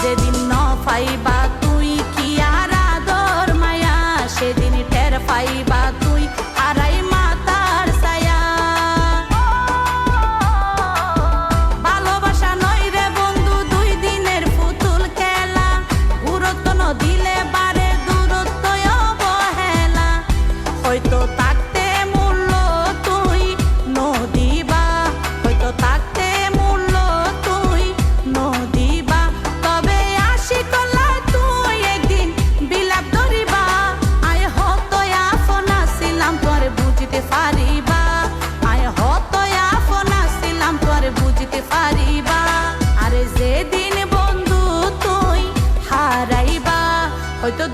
যেদিন ন পাইবা তুই কি আর আদর মায়া, সেদিন টের পাইবা তুই আড়াই মাতার ছায়া। ভালোবাসা নয় রে বন্ধু দুই দিনের পুতুল খেলা, গুরুত্ব ন দিলে বারে দূরত্ব অবহেলা। হয়তো থাকতে মূল্য তুই নদিবা, হয়তো থাকতে মূল্য তুই নদিবা, তবে আশি করলা তুই একদিন বিলাপ ধরিবা। আয় হতো আপনা ছিলাম তোর বুঝতে পারিবা, আয় হতো আপনা ছিলাম তোর বুঝতে পারিবা। আরে যেদিন বন্ধু তুই হারাইবা, হয়তো